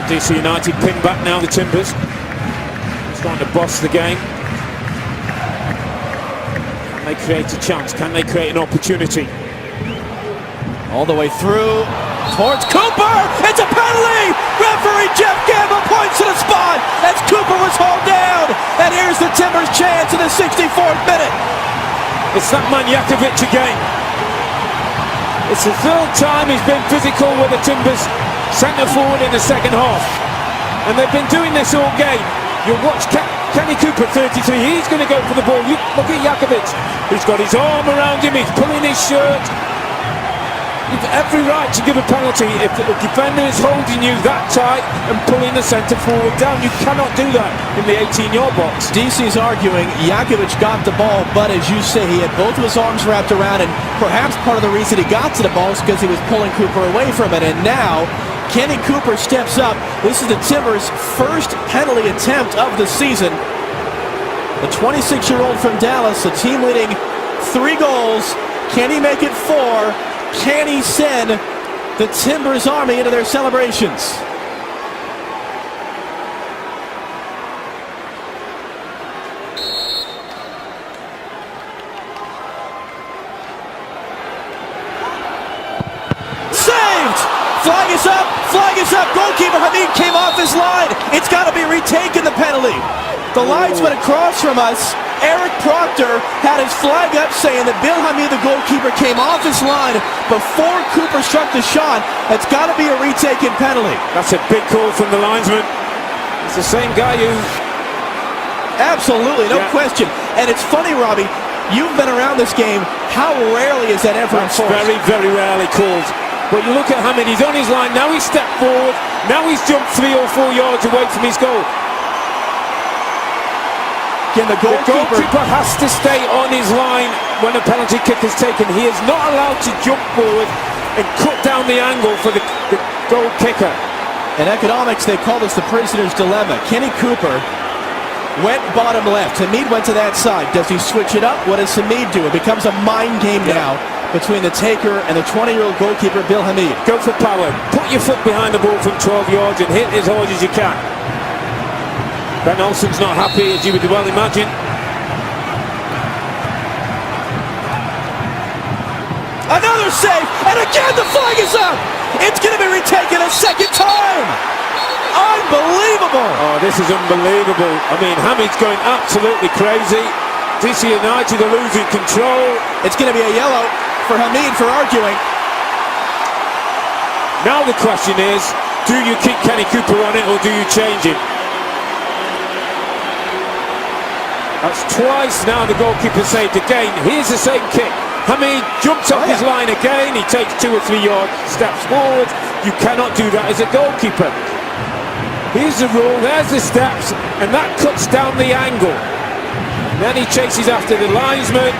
DC United pin back now, the Timbers. Trying to boss the game. Can they create a chance? Can they create an opportunity? All the way through towards Cooper. It's a penalty. Referee Jeff Gamble points to the spot as Cooper was hauled down. And here's the Timbers' chance in the 64th minute. It's that man Jakovic again. It's the third time he's been physical with the Timbers centre forward in the second half. And they've been doing this all game. You'll watch Kenny Cooper, 33, he's going to go for the ball. Look at Jakovic. He's got his arm around him, he's pulling his shirt. You've every right to give a penalty if the defender is holding you that tight and pulling the centre forward down. You cannot do that in the 18-yard box. DC's arguing Jakovic got the ball, but as you say, he had both of his arms wrapped around, and perhaps part of the reason he got to the ball is because he was pulling Cooper away from it. And now Kenny Cooper steps up. This is the Timbers' first penalty attempt of the season. The 26-year-old from Dallas, a team leading 3 goals. Can he make it 4? Can he send the Timbers Army into their celebrations? Saved! Flag is up! Flag is up! Goalkeeper Hamid came off his line. It's got to be retaken, the penalty. The lines went across from us. Eric Proctor had his flag up saying that Bill Hamid, the goalkeeper, came off his line before Cooper struck the shot. It's got to be a retaken penalty. That's a big call from the linesman. It's the same guy who... Absolutely, no question. And it's funny, Robbie, you've been around this game. How rarely is that ever enforced? Very, very rarely called. But you look at Hamid, he's on his line, now he's stepped forward, now he's jumped 3 or 4 yards away from his goal. Again, the goalkeeper has to stay on his line when a penalty kick is taken. He is not allowed to jump forward and cut down the angle for the goal kicker. In economics, they call this the prisoner's dilemma. Kenny Cooper went bottom left. Hamid went to that side. Does he switch it up? What does Hamid do? It becomes a mind game now between the taker and the 20-year-old goalkeeper, Bill Hamid. Go for power. Put your foot behind the ball from 12 yards and hit as hard as you can. Ben Olsen's not happy, as you would well imagine. Another save, and again the flag is up! It's going to be retaken a second time! Unbelievable! Oh, this is unbelievable. I mean, Hamid's going absolutely crazy. DC United are losing control. It's going to be a yellow for Hamid for arguing. Now the question is, do you keep Kenny Cooper on it or do you change him? That's twice now the goalkeeper saved again. Here's the same kick. Hamid jumps off his line again. He takes 2 or 3 yards, steps forward. You cannot do that as a goalkeeper. Here's the rule, there's the steps, and that cuts down the angle. And then he chases after the linesman.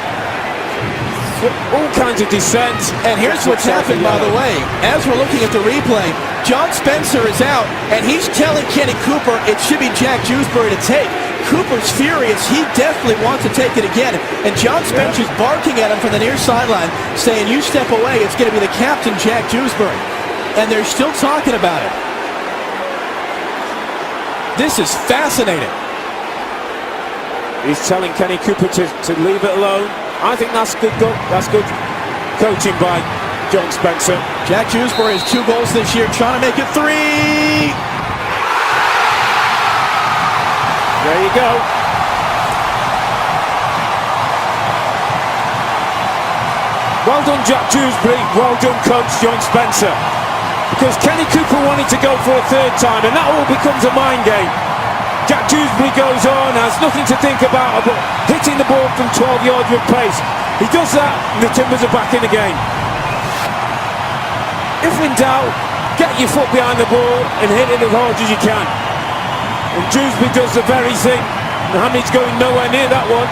All kinds of descent. And here's what's happened, by the way. As we're looking at the replay, John Spencer is out, and he's telling Kenny Cooper it should be Jack Dewsbury to take. Cooper's furious. He definitely wants to take it again. And John Spencer's barking at him from the near sideline, saying, you step away, it's going to be the captain, Jack Dewsbury. And they're still talking about it. This is fascinating. He's telling Kenny Cooper to leave it alone. I think that's good. That's good coaching by John Spencer. Jack Dewsbury has 2 goals this year, trying to make it 3. There you go. Well done, Jack Dewsbury. Well done, coach John Spencer. Because Kenny Cooper wanted to go for a 3rd time, and that all becomes a mind game. Jack Dewsbury goes on, has nothing to think about but hitting the ball from 12 yards with pace. He does that, and the Timbers are back in the game. If in doubt, get your foot behind the ball and hit it as hard as you can. And Dewsbury does the very thing. Hamid's going nowhere near that one.